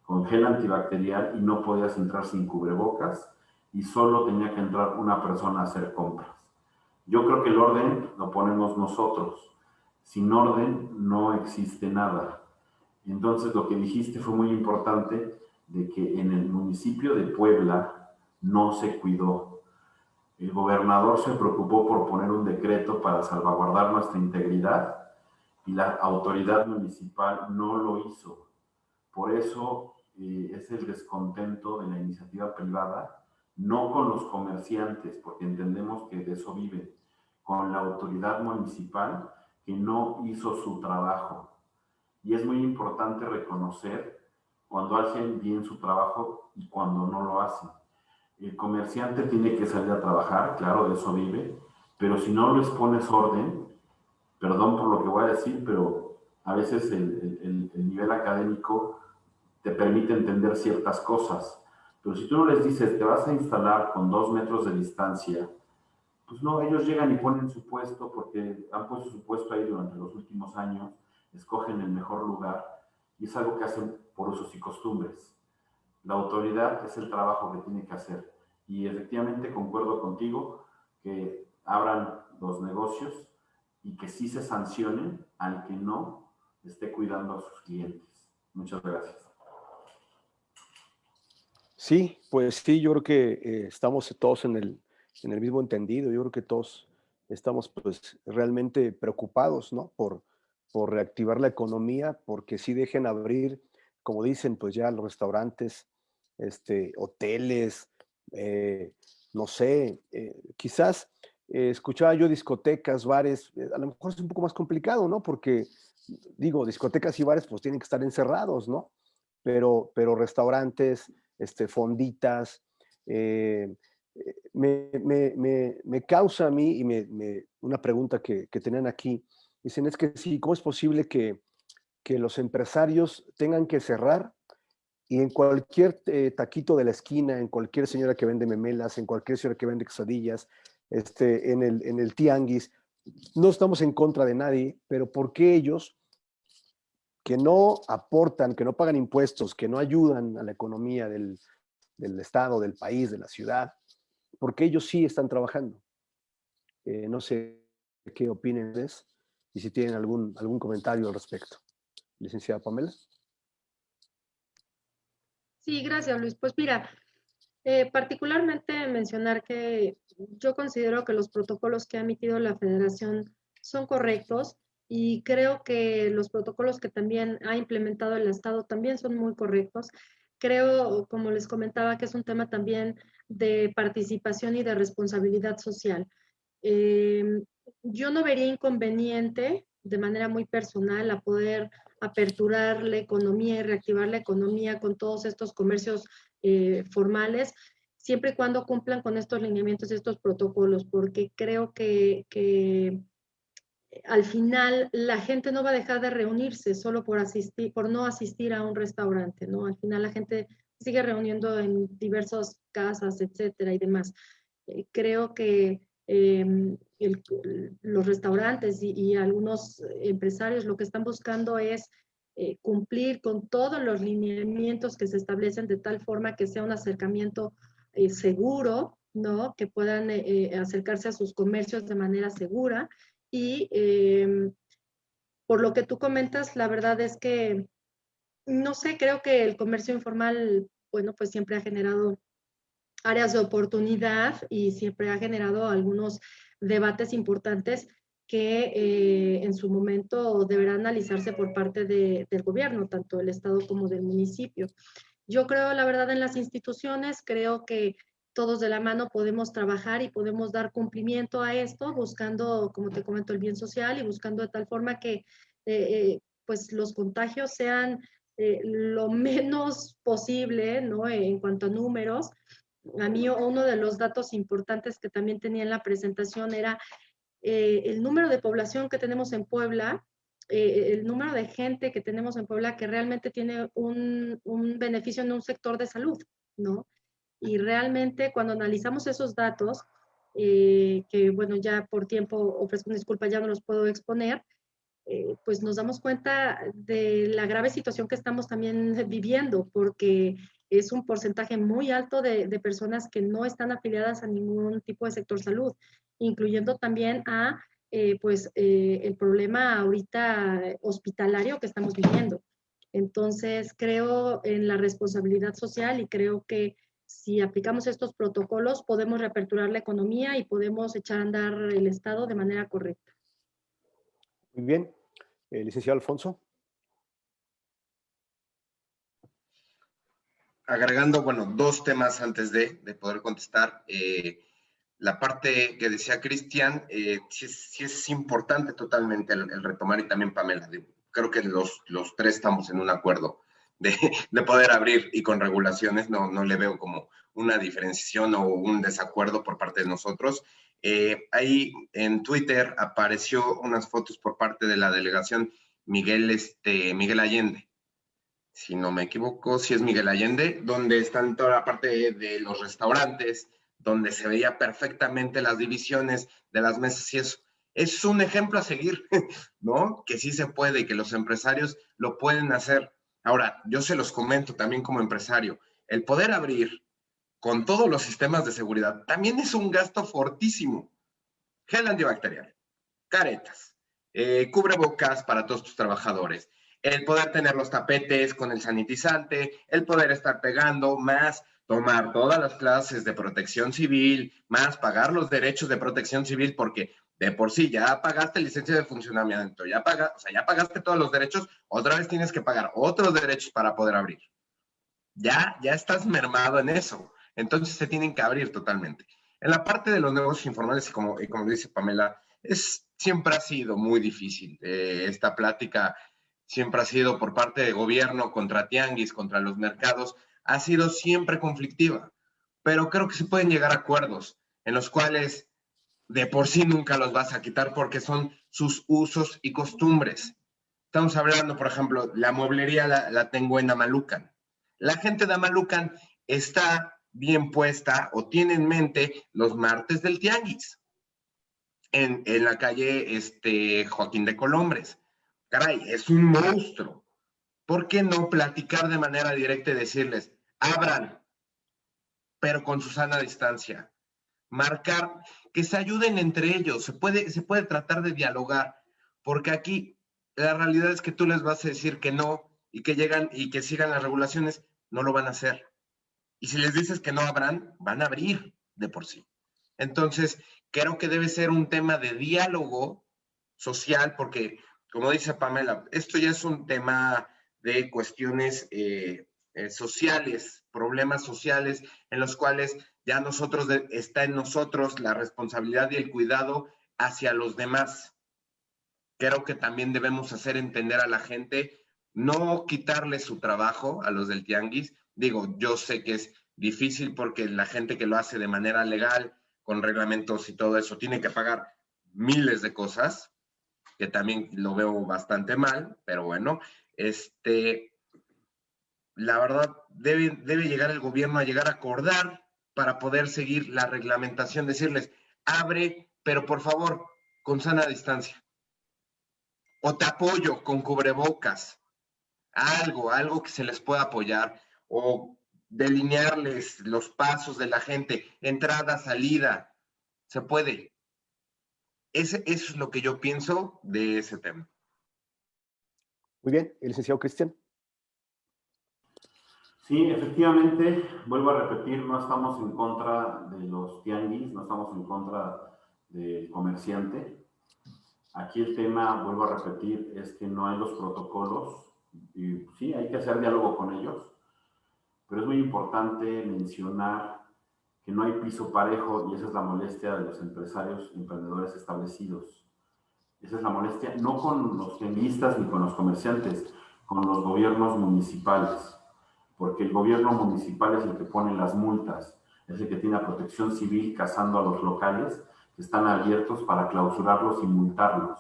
con gel antibacterial y no podías entrar sin cubrebocas y solo tenía que entrar una persona a hacer compras. Yo creo que el orden lo ponemos nosotros. Sin orden no existe nada. Entonces lo que dijiste fue muy importante de que en el municipio de Puebla no se cuidó. El gobernador se preocupó por poner un decreto para salvaguardar nuestra integridad y la autoridad municipal no lo hizo. Por eso es el descontento de la iniciativa privada no con los comerciantes, porque entendemos que de eso viven, con la autoridad municipal que no hizo su trabajo. Y es muy importante reconocer cuando hacen bien su trabajo y cuando no lo hacen. El comerciante tiene que salir a trabajar, claro, de eso vive, pero si no les pones orden, perdón por lo que voy a decir, pero a veces el nivel académico te permite entender ciertas cosas. Pero si tú no les dices, te vas a instalar con 2 metros de distancia, pues no, ellos llegan y ponen su puesto porque han puesto su puesto ahí durante los últimos años, escogen el mejor lugar y es algo que hacen por usos y costumbres. La autoridad es el trabajo que tiene que hacer y efectivamente concuerdo contigo que abran los negocios y que sí se sancionen al que no esté cuidando a sus clientes. Muchas gracias. Sí, pues sí, yo creo que estamos todos en el mismo entendido. Yo creo que todos estamos pues realmente preocupados, ¿no? Por reactivar la economía, porque sí dejen abrir, como dicen, pues ya los restaurantes, hoteles, eh, no sé, quizás escuchaba yo discotecas, bares, a lo mejor es un poco más complicado, ¿no? Porque digo, discotecas y bares pues tienen que estar encerrados, ¿no? Pero restaurantes, fonditas. Me causa a mí y una pregunta que tenían aquí. Dicen, es que sí, ¿cómo es posible que los empresarios tengan que cerrar y en cualquier taquito de la esquina, en cualquier señora que vende memelas, en cualquier señora que vende quesadillas, en el tianguis, no estamos en contra de nadie, pero ¿por qué ellos que no aportan, que no pagan impuestos, que no ayudan a la economía del estado, del país, de la ciudad, porque ellos sí están trabajando? No sé qué opinen ustedes y si tienen algún comentario al respecto. Licenciada Pamela. Sí, gracias, Luis. Pues mira, particularmente mencionar que yo considero que los protocolos que ha emitido la Federación son correctos y creo que los protocolos que también ha implementado el Estado también son muy correctos. Creo, como les comentaba, que es un tema también de participación y de responsabilidad social. Eh, yo no vería inconveniente de manera muy personal a poder aperturar la economía y reactivar la economía con todos estos comercios formales, siempre y cuando cumplan con estos lineamientos y estos protocolos, porque creo que al final la gente no va a dejar de reunirse solo por asistir, por no asistir a un restaurante, ¿no? Al final la gente sigue reuniendo en diversas casas, etcétera y demás. Creo que los restaurantes y algunos empresarios lo que están buscando es cumplir con todos los lineamientos que se establecen de tal forma que sea un acercamiento seguro, ¿no? Que puedan acercarse a sus comercios de manera segura y por lo que tú comentas, la verdad es que, no sé, creo que el comercio informal, bueno, pues siempre ha generado áreas de oportunidad y siempre ha generado algunos debates importantes que en su momento deberán analizarse por parte del gobierno, tanto del Estado como del municipio. Yo creo, la verdad, en las instituciones, creo que todos de la mano podemos trabajar y podemos dar cumplimiento a esto, buscando, como te comento, el bien social y buscando de tal forma que pues los contagios sean lo menos posible, ¿no? En cuanto a números. A mí uno de los datos importantes que también tenía en la presentación era el número de población que tenemos en Puebla, el número de gente que tenemos en Puebla que realmente tiene un beneficio en un sector de salud, ¿no? Y realmente cuando analizamos esos datos, que bueno, ya por tiempo ofrezco una disculpa, ya no los puedo exponer, pues nos damos cuenta de la grave situación que estamos también viviendo, porque es un porcentaje muy alto de personas que no están afiliadas a ningún tipo de sector salud, incluyendo también a el problema ahorita hospitalario que estamos viviendo. Entonces, creo en la responsabilidad social y creo que si aplicamos estos protocolos podemos reaperturar la economía y podemos echar a andar el Estado de manera correcta. Muy bien. Licenciado Alfonso. agregando, bueno, dos temas antes de poder contestar. La parte que decía Cristian, sí es importante totalmente el retomar, y también Pamela. Creo que los tres estamos en un acuerdo de poder abrir, y con regulaciones no le veo como una diferenciación o un desacuerdo por parte de nosotros. Ahí en Twitter apareció unas fotos por parte de la delegación Miguel Allende, si no me equivoco, si es Miguel Allende, donde están toda la parte de los restaurantes, donde se veía perfectamente las divisiones de las mesas, y eso es un ejemplo a seguir, ¿no? Que sí se puede y que los empresarios lo pueden hacer. Ahora, yo se los comento también como empresario, el poder abrir con todos los sistemas de seguridad también es un gasto fortísimo. Gel antibacterial, caretas, cubrebocas para todos tus trabajadores, el poder tener los tapetes con el sanitizante, el poder estar pegando, más tomar todas las clases de protección civil, más pagar los derechos de protección civil, porque de por sí ya pagaste licencia de funcionamiento, ya pagaste todos los derechos, otra vez tienes que pagar otros derechos para poder abrir. Ya estás mermado en eso. Entonces se tienen que abrir totalmente. En la parte de los negocios informales, y como dice Pamela, siempre ha sido muy difícil. Esta plática siempre ha sido por parte de gobierno contra tianguis, contra los mercados, ha sido siempre conflictiva. Pero creo que se pueden llegar a acuerdos en los cuales de por sí nunca los vas a quitar, porque son sus usos y costumbres. Estamos hablando, por ejemplo, la mueblería la tengo en Amalucan. La gente de Amalucan está bien puesta o tiene en mente los martes del tianguis en la calle Joaquín de Colombres. Caray, es un monstruo. ¿Por qué no platicar de manera directa y decirles, abran, pero con su sana distancia? Marcar, que se ayuden entre ellos, se puede tratar de dialogar, porque aquí la realidad es que tú les vas a decir que no, y que llegan y que sigan las regulaciones, no lo van a hacer. Y si les dices que no abran, van a abrir de por sí. Entonces, creo que debe ser un tema de diálogo social, porque, como dice Pamela, esto ya es un tema de cuestiones sociales, problemas sociales, en los cuales ya está en nosotros la responsabilidad y el cuidado hacia los demás. Creo que también debemos hacer entender a la gente, no quitarle su trabajo a los del tianguis. Digo, yo sé que es difícil porque la gente que lo hace de manera legal, con reglamentos y todo eso, tiene que pagar miles de cosas, que también lo veo bastante mal, pero bueno, la verdad, debe llegar el gobierno a llegar a acordar para poder seguir la reglamentación, decirles, abre, pero por favor, con sana distancia. O te apoyo con cubrebocas, algo que se les pueda apoyar, o delinearles los pasos de la gente, entrada, salida, se puede. Eso es lo que yo pienso de ese tema. Muy bien, el licenciado Cristian. Sí, efectivamente, vuelvo a repetir, no estamos en contra de los tianguis, no estamos en contra del comerciante. Aquí el tema, vuelvo a repetir, es que no hay los protocolos, y sí, hay que hacer diálogo con ellos, pero es muy importante mencionar que no hay piso parejo, y esa es la molestia de los empresarios, emprendedores establecidos. Esa es la molestia, no con los tianguistas ni con los comerciantes, con los gobiernos municipales, porque el gobierno municipal es el que pone las multas, es el que tiene la protección civil cazando a los locales que están abiertos para clausurarlos y multarlos.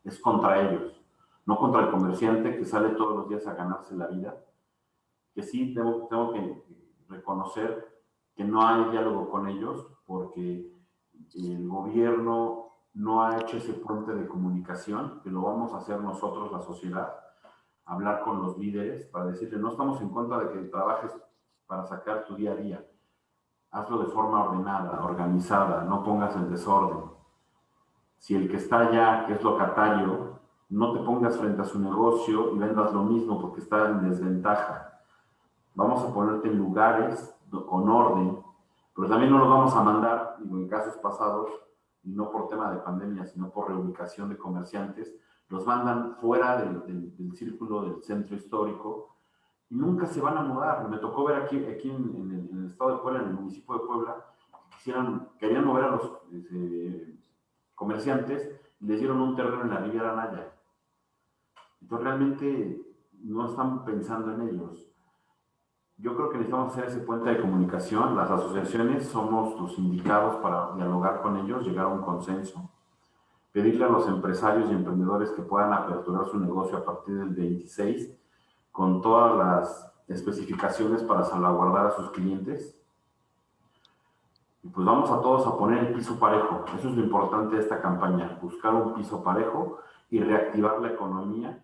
Es contra ellos, no contra el comerciante que sale todos los días a ganarse la vida, que sí tengo que reconocer que no hay diálogo con ellos porque el gobierno no ha hecho ese puente de comunicación, que lo vamos a hacer nosotros, la sociedad, hablar con los líderes para decirle, no estamos en contra de que trabajes para sacar tu día a día, hazlo de forma ordenada, organizada, no pongas en desorden. Si el que está allá, que es locatario, no te pongas frente a su negocio y vendas lo mismo porque está en desventaja. Vamos a ponerte en lugares con orden, pero también no los vamos a mandar, digo, en casos pasados, y no por tema de pandemia, sino por reubicación de comerciantes, los mandan fuera del círculo del centro histórico, y nunca se van a mudar. Me tocó ver aquí en el estado de Puebla, en el municipio de Puebla, querían mover a los comerciantes y les dieron un terreno en la Riviera Maya. Entonces realmente no están pensando en ellos. Yo creo que necesitamos hacer ese puente de comunicación. Las asociaciones somos los indicados para dialogar con ellos, llegar a un consenso, pedirle a los empresarios y emprendedores que puedan aperturar su negocio a partir del 26 con todas las especificaciones para salvaguardar a sus clientes. Y pues vamos a todos a poner el piso parejo. Eso es lo importante de esta campaña, buscar un piso parejo y reactivar la economía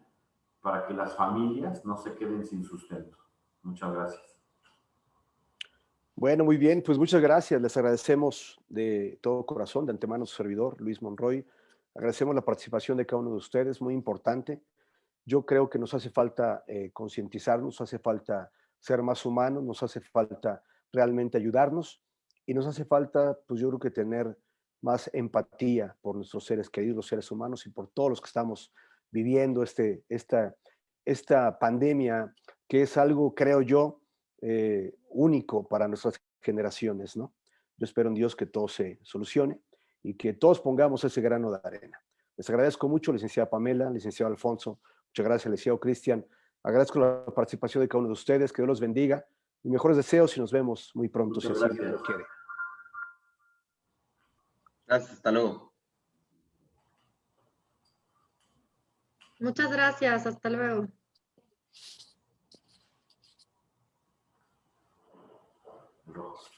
para que las familias no se queden sin sustento. Muchas gracias. Bueno, muy bien, pues muchas gracias. Les agradecemos de todo corazón, de antemano su servidor, Luis Monroy. Agradecemos la participación de cada uno de ustedes, muy importante. Yo creo que nos hace falta concientizarnos, nos hace falta ser más humanos, nos hace falta realmente ayudarnos y nos hace falta, pues yo creo que tener más empatía por nuestros seres queridos, los seres humanos y por todos los que estamos viviendo esta pandemia, que es algo, creo yo, único para nuestras generaciones, ¿no? Yo espero en Dios que todo se solucione y que todos pongamos ese grano de arena. Les agradezco mucho, licenciada Pamela, licenciado Alfonso, muchas gracias, licenciado Cristian. Agradezco la participación de cada uno de ustedes, que Dios los bendiga. Mis mejores deseos y nos vemos muy pronto, Muchas si así gracias. Dios lo quiere. Gracias, hasta luego. Muchas gracias, hasta luego. Rojos.